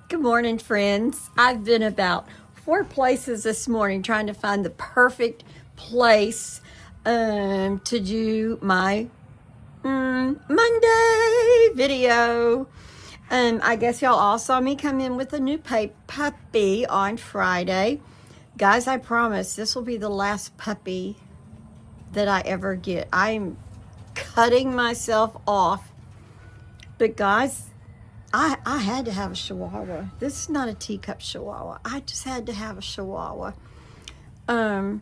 Good morning, friends. I've been about 4 places this morning trying to find the perfect place to do my Monday video. I guess y'all all saw me come in with a new puppy on Friday. Guys, I promise this will be the last puppy that I ever get. I'm cutting myself off. But guys, I had to have a Chihuahua. This is not a teacup Chihuahua. I just had to have a Chihuahua. I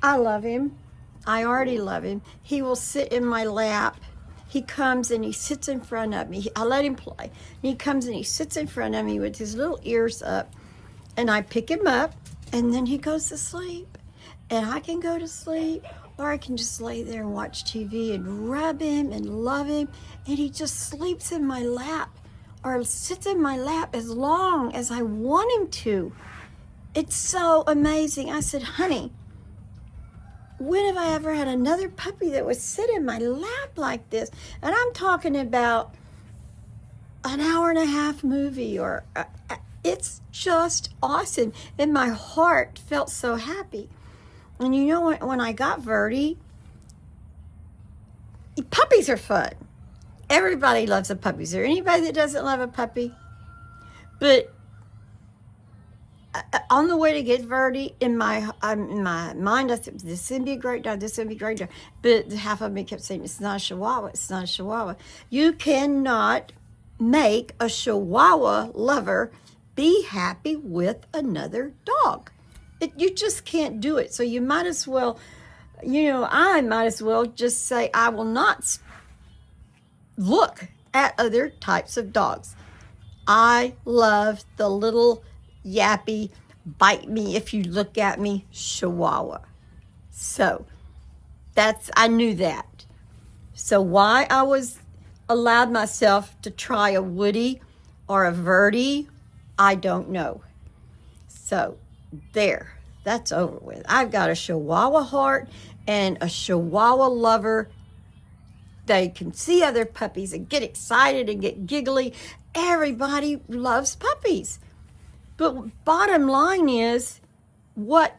love him. I already love him. He will sit in my lap. He comes and he sits in front of me. I let him play. He comes and he sits in front of me with his little ears up. And I pick him up and then he goes to sleep. And I can go to sleep, or I can just lay there and watch TV and rub him and love him, and he just sleeps in my lap or sits in my lap as long as I want him to. It's so amazing. I said, honey, when have I ever had another puppy that would sit in my lap like this? And I'm talking about an hour and a half movie, or it's just awesome. And my heart felt so happy. And you know what? When I got Verdi, puppies are fun. Everybody loves a puppy. Is there anybody that doesn't love a puppy? But on the way to get Verdi, in my mind, I said, this is going to be a great dog. This is going to be a great dog. But half of me kept saying, it's not a Chihuahua. It's not a Chihuahua. You cannot make a Chihuahua lover be happy with another dog. You just can't do it. So you might as well, I might as well just say, I will not look at other types of dogs. I love the little yappy, bite me if you look at me Chihuahua. So I knew that. So why I was allowed myself to try a Woody or a Verdi, I don't know. So there, that's over with. I've got a Chihuahua heart and a Chihuahua lover. They can see other puppies and get excited and get giggly. Everybody loves puppies. But bottom line is, what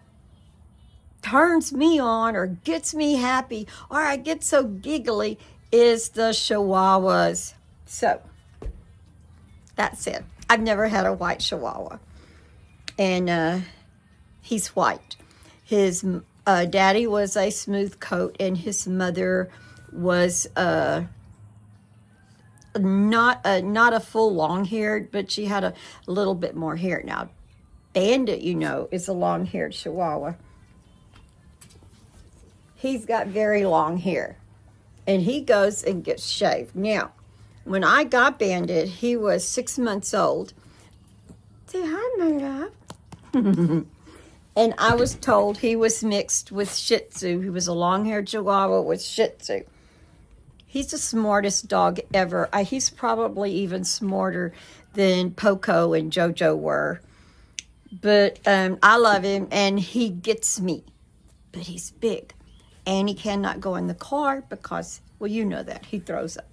turns me on or gets me happy or I get so giggly is the Chihuahuas. So that's it. I've never had a white Chihuahua. And he's white. His daddy was a smooth coat, and his mother was not a full long-haired, but she had a little bit more hair. Now, Bandit, is a long-haired Chihuahua. He's got very long hair, and he goes and gets shaved. Now, when I got Bandit, he was 6 months old. Say hi, my love. And I was told he was mixed with Shih Tzu. He was a long-haired Chihuahua with Shih Tzu. He's the smartest dog ever. He's probably even smarter than Poco and Jojo were. But I love him, and he gets me. But he's big, and he cannot go in the car because, well, you know that. He throws up.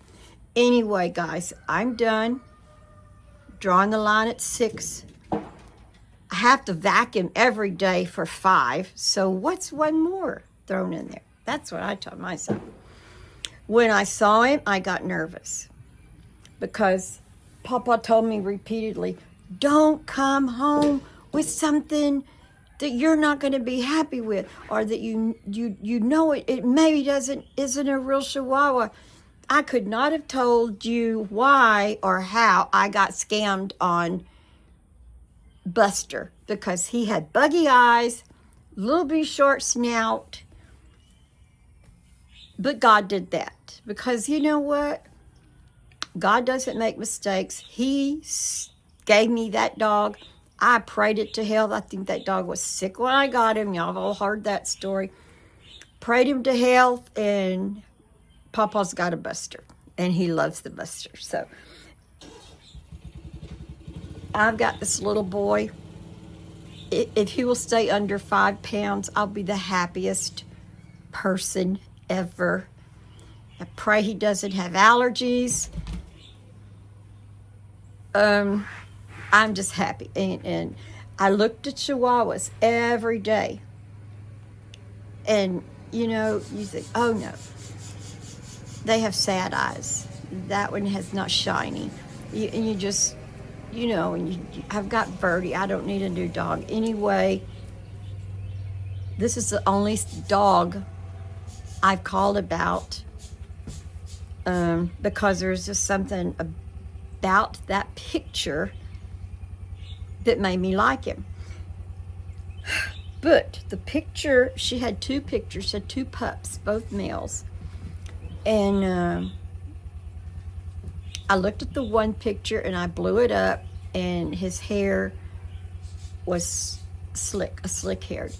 Anyway, guys, I'm done. Drawing the line at 6. I have to vacuum every day for 5. So what's one more thrown in there? That's what I told myself. When I saw him, I got nervous because Papa told me repeatedly, don't come home with something that you're not going to be happy with, or that you know it maybe isn't a real Chihuahua. I could not have told you why or how I got scammed on Buster, because he had buggy eyes, little bitty short snout. But God did that, because you know what? God doesn't make mistakes. He gave me that dog. I prayed it to hell. I think that dog was sick when I got him. Y'all have all heard that story. Prayed him to health, and Papa's got a Buster, and he loves the Buster. So I've got this little boy. If he will stay under 5 pounds, I'll be the happiest person ever. I pray he doesn't have allergies. I'm just happy. And I looked at Chihuahuas every day. And, you think, oh no, they have sad eyes. That one has not shiny. And you just, I've got Birdie. I don't need a new dog. Anyway, this is the only dog I've called about because there's just something about that picture that made me like him. But the picture, she had two pictures, she had two pups, both males. And I looked at the one picture and I blew it up, and his hair was slick haired.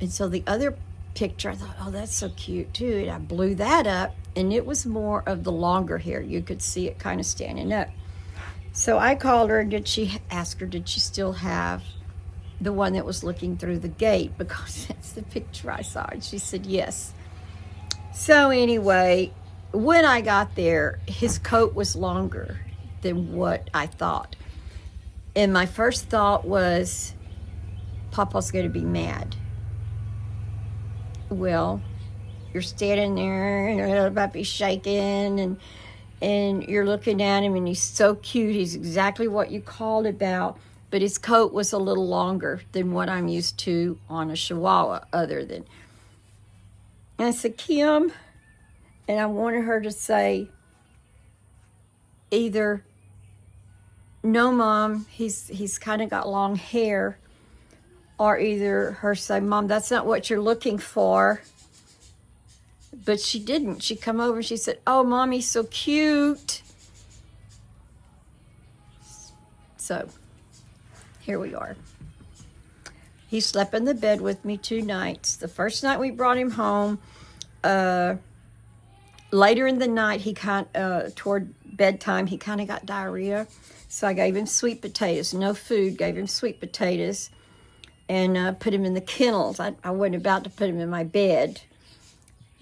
And so the other picture, I thought, oh, that's so cute too. And I blew that up, and it was more of the longer hair. You could see it kind of standing up. So I called her, and asked her, did she still have the one that was looking through the gate? Because that's the picture I saw. And she said, yes. So anyway, when I got there, his coat was longer than what I thought. And my first thought was, Papa's going to be mad. Well, you're standing there and your little puppy's shaking, and you're looking at him, and he's so cute. He's exactly what you called about, but his coat was a little longer than what I'm used to on a Chihuahua, other than. And I said, Kim, and I wanted her to say either, no, Mom, he's kind of got long hair, or either her say, Mom, that's not what you're looking for. But she didn't. She come over and she said, oh, Mommy's so cute. So here we are. He slept in the bed with me 2 nights. The first night we brought him home, later in the night, he toward bedtime, he kind of got diarrhea. So I gave him sweet potatoes, no food, gave him sweet potatoes, and put him in the kennels. I wasn't about to put him in my bed.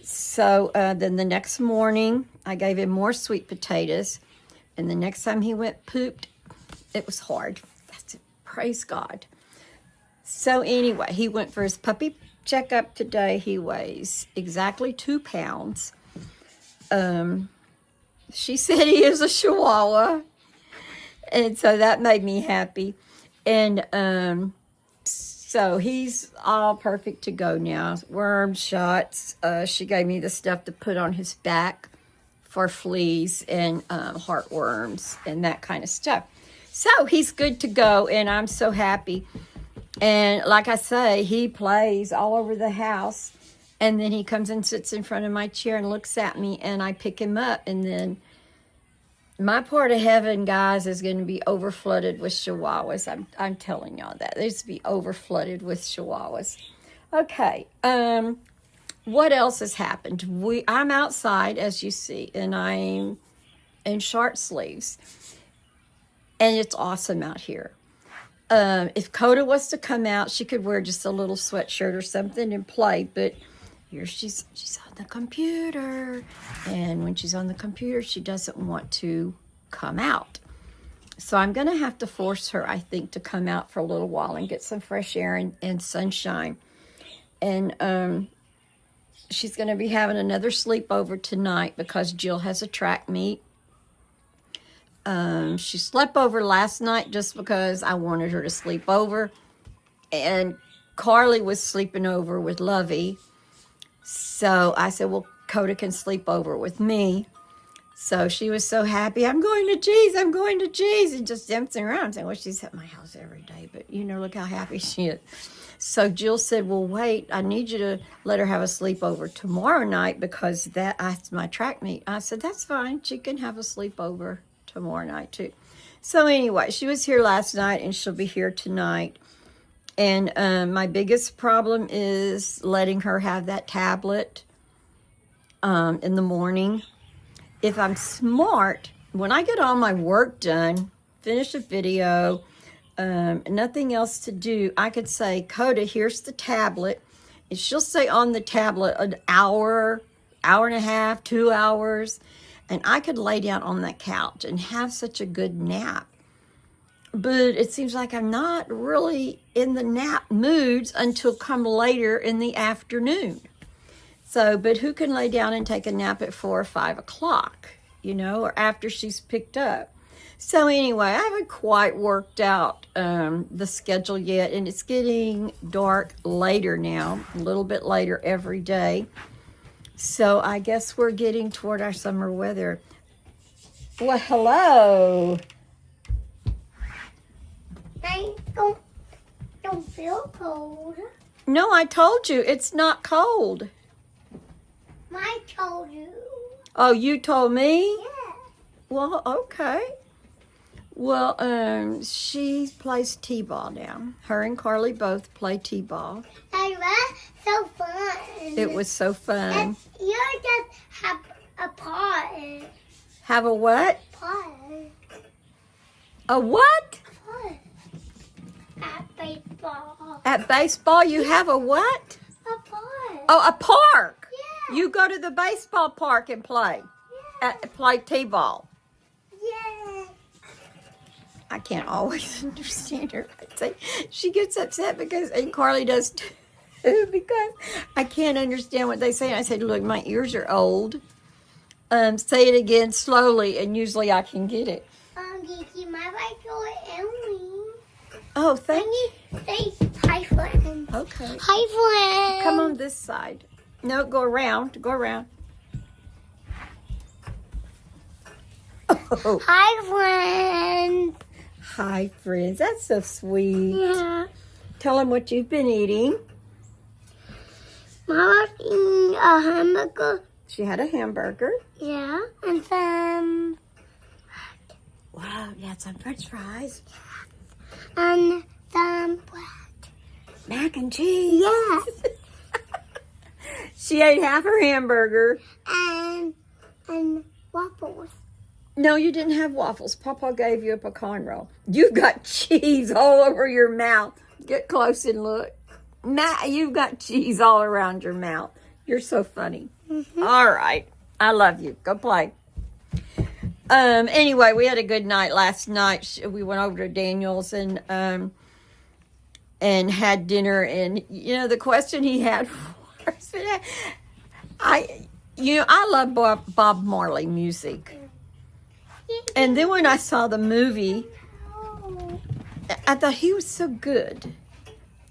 So then the next morning, I gave him more sweet potatoes. And the next time he pooped, it was hard. That's it. Praise God. So anyway, he went for his puppy checkup today. He weighs exactly 2 pounds. She said he is a Chihuahua. And so that made me happy. And so he's all perfect to go now. Worm shots. She gave me the stuff to put on his back for fleas and heartworms and that kind of stuff. So he's good to go, and I'm so happy. And like I say, he plays all over the house, and then he comes and sits in front of my chair and looks at me, and I pick him up, and then my part of heaven, guys, is going to be overflooded with Chihuahuas. I'm telling y'all that. There's to be overflooded with Chihuahuas. Okay. What else has happened? I'm outside, as you see, and I'm in short sleeves. And it's awesome out here. If Coda was to come out, she could wear just a little sweatshirt or something and play, but here she's on the computer, and when she's on the computer, she doesn't want to come out. So I'm going to have to force her, I think, to come out for a little while and get some fresh air and sunshine. And she's going to be having another sleepover tonight because Jill has a track meet. She slept over last night just because I wanted her to sleep over, and Carly was sleeping over with Lovey. So I said, well, Coda can sleep over with me. So she was so happy. I'm going to G's, and just dancing around saying, well, she's at my house every day, but look how happy she is. So Jill said, well, wait, I need you to let her have a sleepover tomorrow night because that's my track meet. I said, that's fine. She can have a sleepover tomorrow night too. So anyway, she was here last night, and she'll be here tonight. And my biggest problem is letting her have that tablet in the morning. If I'm smart, when I get all my work done, finish a video, nothing else to do, I could say, Coda, here's the tablet. And she'll stay on the tablet an hour, hour and a half, 2 hours. And I could lay down on that couch and have such a good nap. but it seems like I'm not really in the nap moods until come later in the afternoon. So, but who can lay down and take a nap at 4 or 5 o'clock, or after she's picked up? So anyway, I haven't quite worked out the schedule yet, and it's getting dark later now, a little bit later every day. So I guess we're getting toward our summer weather. Well, hello. I don't feel cold. No, I told you, it's not cold. I told you. Oh, you told me? Yeah. Well, okay. Well, she plays t-ball now. Her and Carly both play t-ball. That was so fun. It was so fun. And you just have a party. Have a what? Party. A what? Party. At baseball. At baseball, you have a what? A party. Oh, a park. Yeah. You go to the baseball park and play. Play t-ball. Yeah. I can't always understand her. She gets upset and Carly does too, because I can't understand what they say. And I said, look, my ears are old. Say it again slowly, and usually I can get it. Gigi, my right Emily. Oh, thank you. Say hi, friend. Okay. Hi, friend. Come on this side. No, go around. Go around. Oh. Hi, friend. Hi, friends. That's so sweet. Yeah. Tell them what you've been eating. Mama's eating a hamburger. She had a hamburger. Yeah. And some. Wow, you had some French fries. And some bread. Mac and cheese. Yeah. She ate half her hamburger. And waffles. No, you didn't have waffles. Papa gave you a pecan roll. You've got cheese all over your mouth. Get close and look. Matt, you've got cheese all around your mouth. You're so funny. Mm-hmm. All right. I love you. Go play. Anyway, we had a good night last night. We went over to Daniel's and had dinner. And, the question he had for us, I love Bob Marley music. And then when I saw the movie, I thought he was so good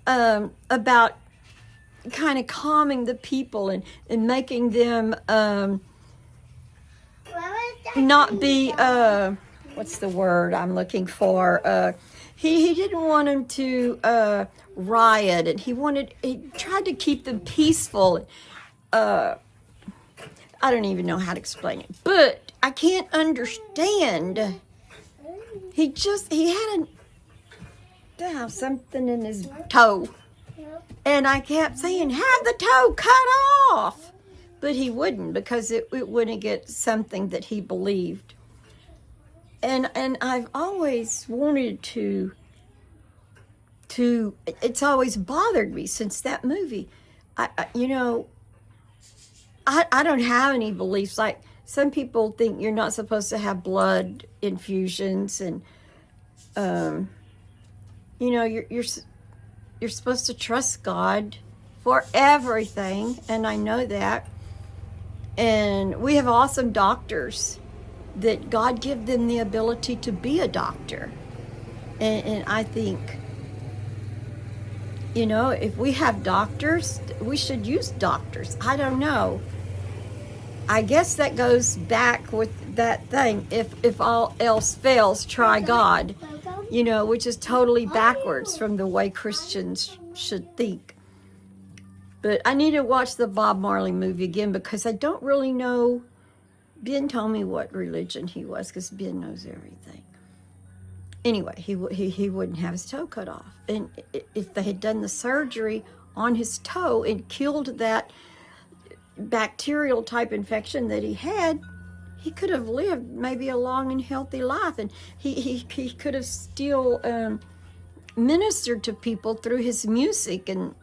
about kind of calming the people and making them not be, what's the word I'm looking for? He didn't want them to riot, and he tried to keep them peaceful. I don't even know how to explain it, but I can't understand. He had something in his toe. And I kept saying, have the toe cut off. But he wouldn't, because it wouldn't get something that he believed. And I've always wanted to, it's always bothered me since that movie. I don't have any beliefs. Like, some people think you're not supposed to have blood infusions, and you're supposed to trust God for everything, and I know that. And we have awesome doctors that God give them the ability to be a doctor. And I think, if we have doctors, we should use doctors. I don't know. I guess that goes back with that thing. If all else fails, try God. Which is totally backwards from the way Christians should think. But I need to watch the Bob Marley movie again, because I don't really know. Ben told me what religion he was, because Ben knows everything. Anyway, he wouldn't have his toe cut off. And if they had done the surgery on his toe and killed that bacterial type infection that he had, he could have lived maybe a long and healthy life, and he could have still ministered to people through his music. And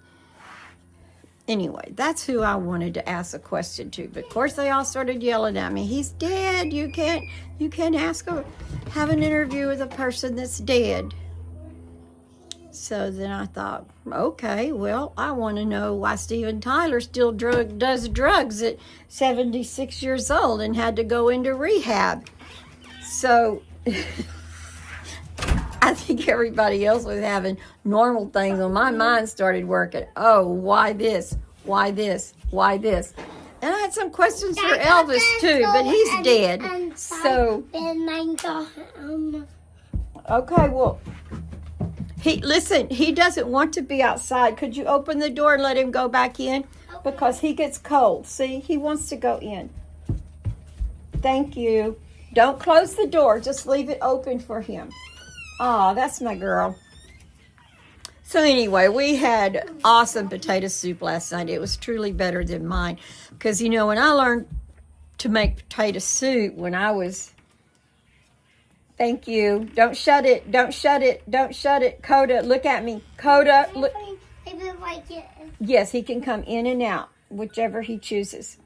Anyway, that's who I wanted to ask a question to. But of course, they all started yelling at me. He's dead. You can't have an interview with a person that's dead. So then I thought, okay, well, I want to know why Steven Tyler still does drugs at 76 years old and had to go into rehab. So I think everybody else was having normal things. When my mind started working, oh, why this? Why this? Why this? And I had some questions for Elvis too, but he's dead. So, okay, well, he doesn't want to be outside. Could you open the door and let him go back in? Because he gets cold. See, he wants to go in. Thank you. Don't close the door. Just leave it open for him. Oh, that's my girl. So anyway, we had awesome potato soup last night. It was truly better than mine. Because, when I learned to make potato soup when I was... Thank you. Don't shut it. Don't shut it. Don't shut it. Coda, look at me. Coda, look. Yes, he can come in and out, whichever he chooses.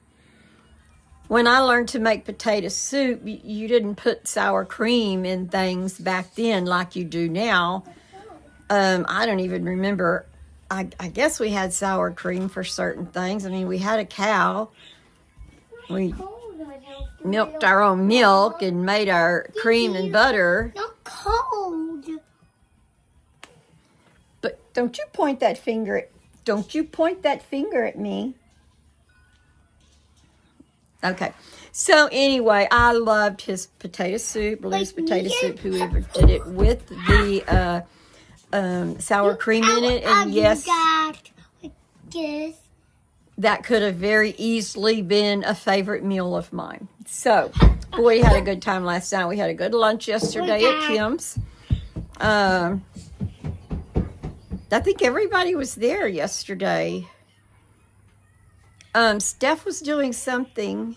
When I learned to make potato soup, you didn't put sour cream in things back then like you do now. I don't even remember. I guess we had sour cream for certain things. I mean, we had a cow. We milked our own milk and made our cream and butter. Not cold. But don't you point that finger at me. Okay. So anyway, I loved his potato soup, Lou's potato soup, whoever did it, with the sour cream in it. And yes, that could have very easily been a favorite meal of mine. So, boy, we had a good time last night. We had a good lunch yesterday at Kim's. I think everybody was there yesterday. Steph was doing something.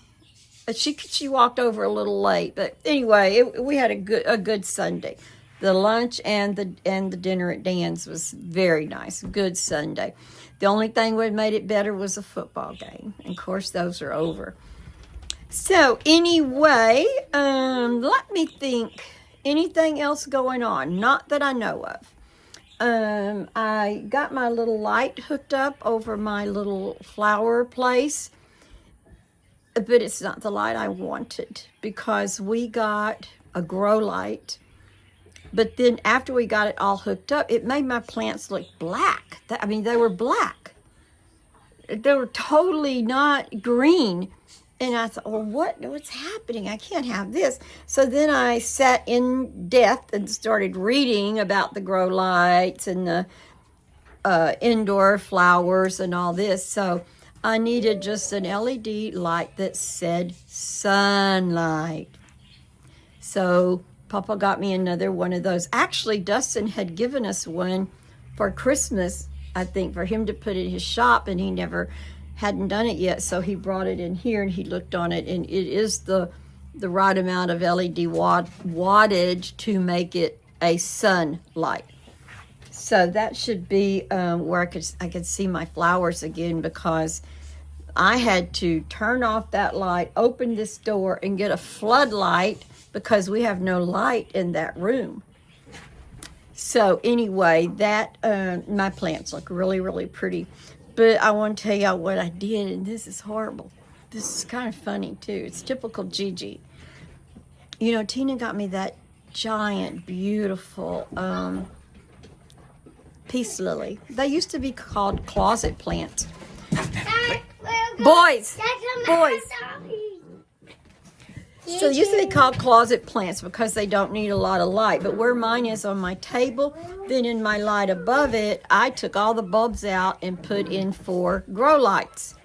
She walked over a little late, but anyway, we had a good Sunday. The lunch and the dinner at Dan's was very nice. Good Sunday. The only thing that made it better was a football game. And of course, those are over. So anyway, let me think. Anything else going on? Not that I know of. I got my little light hooked up over my little flower place. But it's not the light I wanted because we got a grow light. But then after we got it all hooked up, it made my plants look black. They were black. They were totally not green. And I thought, well, what's happening? I can't have this. So then I sat in depth and started reading about the grow lights and the indoor flowers and all this. So I needed just an LED light that said sunlight. So Papa got me another one of those. Actually, Dustin had given us one for Christmas, I think, for him to put in his shop, and he hadn't done it yet. So he brought it in here, and he looked on it, and it is the right amount of LED wattage to make it a sun light. So that should be where I could see my flowers again, because I had to turn off that light, open this door, and get a floodlight because we have no light in that room. So anyway, that my plants look really, really pretty. But I want to tell y'all what I did, and this is horrible. This is kind of funny too. It's typical Gigi. Tina got me that giant, beautiful peace lily. They used to be called closet plants. Boys. So they used to be called closet plants because they don't need a lot of light. But where mine is on my table, then in my light above it, I took all the bulbs out and put in 4 grow lights.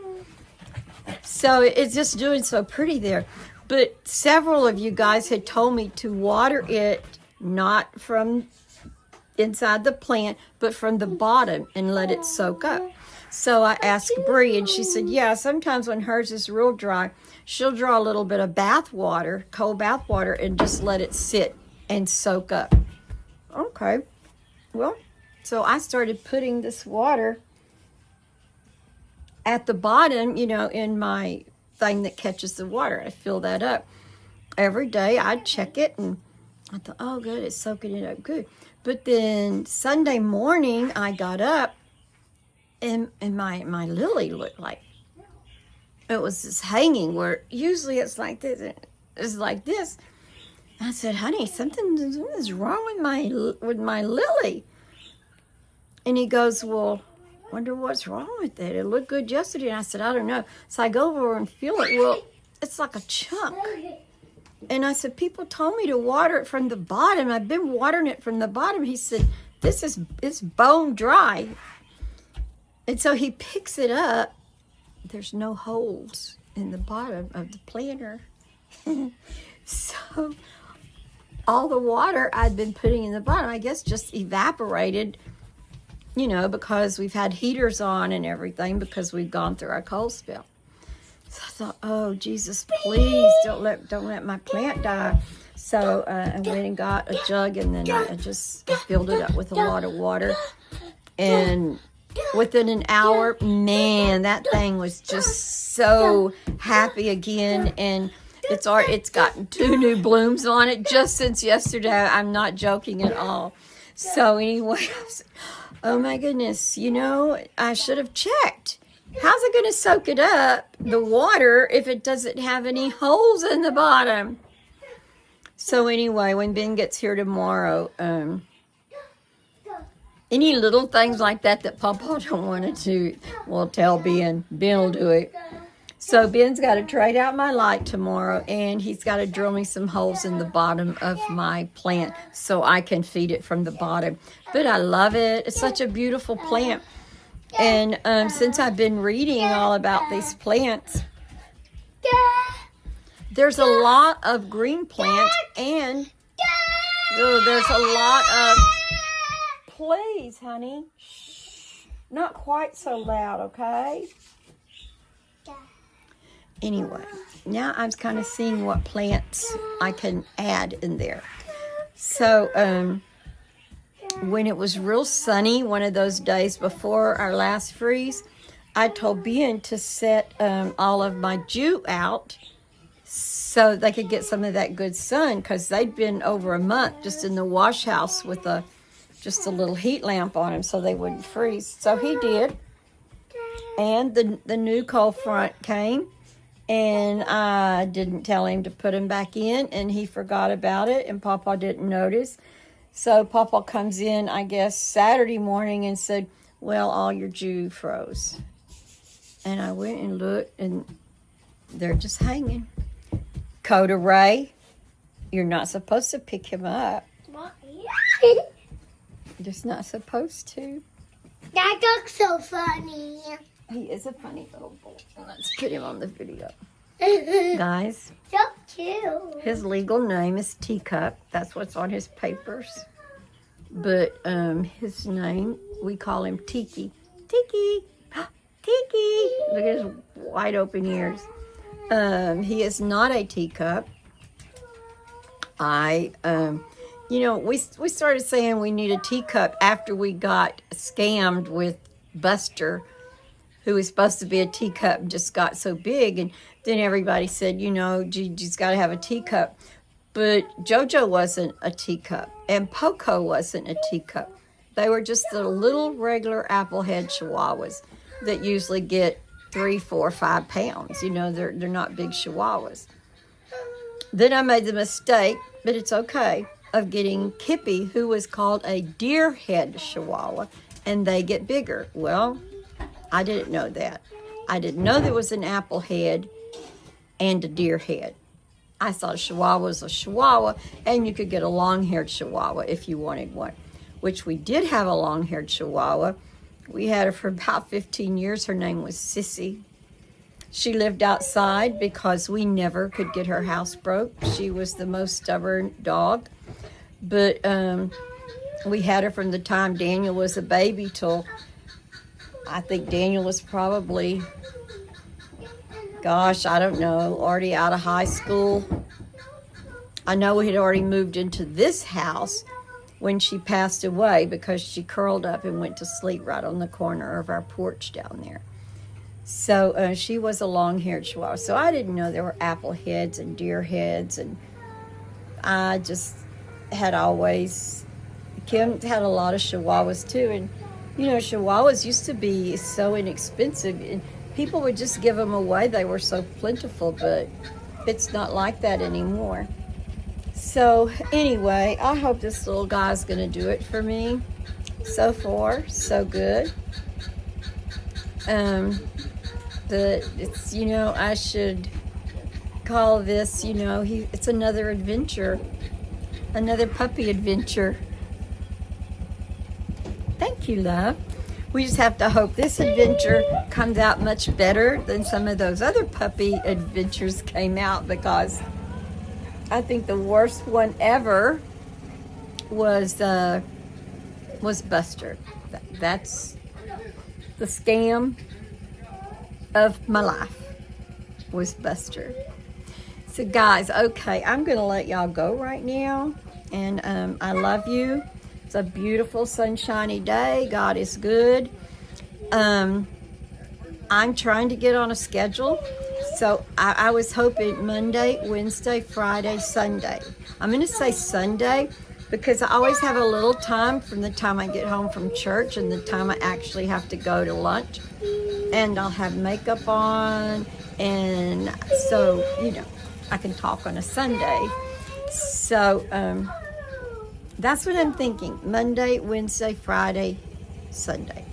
So it's just doing so pretty there. But several of you guys had told me to water it not from inside the plant, but from the bottom, and let it soak up. So I asked Bree, and she said, yeah, sometimes when hers is real dry, she'll draw a little bit of bath water, cold bath water, and just let it sit and soak up. Okay. Well, so I started putting this water at the bottom, in my thing that catches the water. I fill that up. Every day I'd check it, and I thought, oh, good, it's soaking it up good. But then Sunday morning I got up, and my lily looked like it was just hanging, where usually it's like this. It's like this. I said, honey, something is wrong with my lily. And he goes, well, wonder what's wrong with it. It looked good yesterday. And I said, I don't know. So I go over and feel it. Well, it's like a chunk. And I said, people told me to water it from the bottom. I've been watering it from the bottom. He said, it's bone dry. And so he picks it up. There's no holes in the bottom of the planter. So all the water I'd been putting in the bottom, I guess, just evaporated, because we've had heaters on and everything, because we've gone through our cold spell. So I thought, oh, Jesus, please don't let my plant die. So I went and got a jug, and then I just filled it up with a lot of water. And within an hour, man, that thing was just so happy again. And it's gotten 2 new blooms on it just since yesterday. I'm not joking at all. So anyway, I was, oh my goodness, I should have checked. How's it going to soak it up, the water, if it doesn't have any holes in the bottom? So anyway, when Ben gets here tomorrow, any little things like that Papa don't want to do, we'll tell Ben. Ben will do it. So Ben's got to trade out my light tomorrow, and he's got to drill me some holes in the bottom of my plant so I can feed it from the bottom. But I love it. It's such a beautiful plant. And since I've been reading all about these plants, there's a lot of green plants, and there's a lot of... Please, honey. Shh. Not quite so loud, okay? Anyway, now I'm kind of seeing what plants I can add in there. So, when it was real sunny, one of those days before our last freeze, I told Ben to set all of my jute out so they could get some of that good sun, because they'd been over a month just in the wash house with just a little heat lamp on them so they wouldn't freeze. So he did. And the new cold front came, and I didn't tell him to put them back in, and he forgot about it, and Papa didn't notice. So Papa comes in, I guess, Saturday morning and said, well, all your jute froze. And I went and looked, and they're just hanging. Coda Ray, you're not supposed to pick him up. You're just not supposed to. That looks so funny. He is a funny little boy. Let's put him on the video. Guys, So cute. his legal name is Teacup. That's what's on his papers. But his name, we call him Tiki. Tiki! Tiki! Look at his wide open ears. He is not a teacup. We started saying we need a teacup after we got scammed with Buster, who was supposed to be a teacup and just got so big. And then everybody said, Gigi's got to have a teacup. But JoJo wasn't a teacup, and Poco wasn't a teacup. They were just the little regular applehead chihuahuas that usually get 3, 4, 5 pounds. They're not big chihuahuas. Then I made the mistake, but it's okay, of getting Kippy, who was called a deer head chihuahua, and they get bigger. Well, I didn't know that. I didn't know there was an apple head and a deer head. I thought a chihuahua was a chihuahua, and you could get a long-haired chihuahua if you wanted one, which we did have a long-haired chihuahua. We had her for about 15 years. Her name was Sissy. She lived outside because we never could get her house broke. She was the most stubborn dog. But we had her from the time Daniel was a baby till I think Daniel was probably, I don't know, already out of high school. I know we had already moved into this house when she passed away, because she curled up and went to sleep right on the corner of our porch down there. So she was a long-haired Chihuahua. So I didn't know there were apple heads and deer heads, and I just had always. Kim had a lot of Chihuahuas too, and Chihuahuas used to be so inexpensive, and people would just give them away. They were so plentiful, but it's not like that anymore. So anyway, I hope this little guy's gonna do it for me. So far, so good. But it's, I should call this, it's another adventure, another puppy adventure. Thank you, love. We just have to hope this adventure comes out much better than some of those other puppy adventures came out, because I think the worst one ever was Buster. That's the scam of my life, was Buster. So guys, okay, I'm gonna let y'all go right now, and I love you. It's a beautiful sunshiny day. God is good. I'm trying to get on a schedule, so I was hoping Monday, Wednesday, Friday, Sunday. I'm gonna say Sunday, because I always have a little time from the time I get home from church and the time I actually have to go to lunch, and I'll have makeup on, and so I can talk on a Sunday. So that's what I'm thinking: Monday, Wednesday, Friday, Sunday.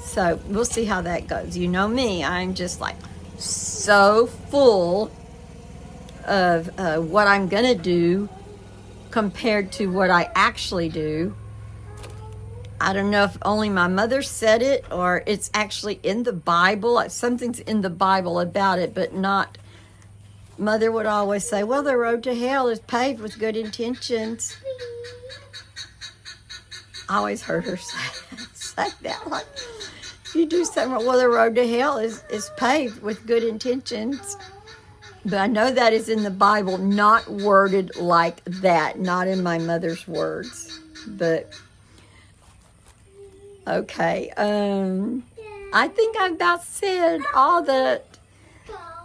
So we'll see how that goes. You know me, I'm just like so full of what I'm gonna do compared to what I actually do. I don't know if only my mother said it or it's actually in the Bible. Something's in the Bible about it, but not. Mother would always say, well, the road to hell is paved with good intentions. I always heard her say that. Like, if you do something, well, the road to hell is paved with good intentions. But I know that is in the Bible, not worded like that, not in my mother's words. But, okay. I think I've about said all that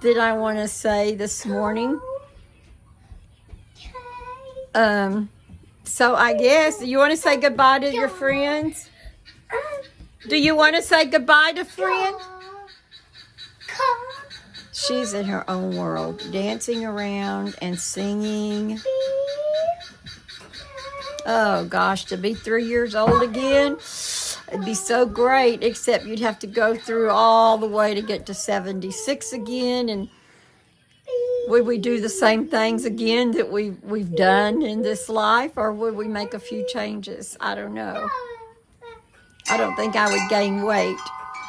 I want to say this morning. So I guess, you want to say goodbye to your friends? Do you want to say goodbye to friends? She's in her own world, dancing around and singing. Oh gosh, to be 3 years old again, it'd be so great, except you'd have to go through all the way to get to 76 again. And would we do the same things again that we've done in this life, or would we make a few changes? I don't know. I don't think I would gain weight.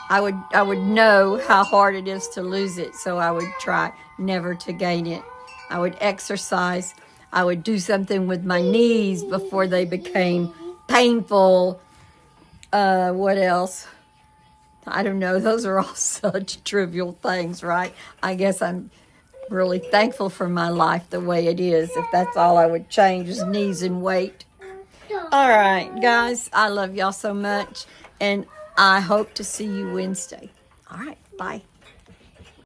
I would know how hard it is to lose it, so I would try never to gain it. I would exercise. I would do something with my knees before they became painful. What else? I don't know. Those are all such trivial things, right? I guess I'm really thankful for my life the way it is. If that's all I would change is knees and weight. All right, guys, I love y'all so much, and I hope to see you Wednesday. All right, bye.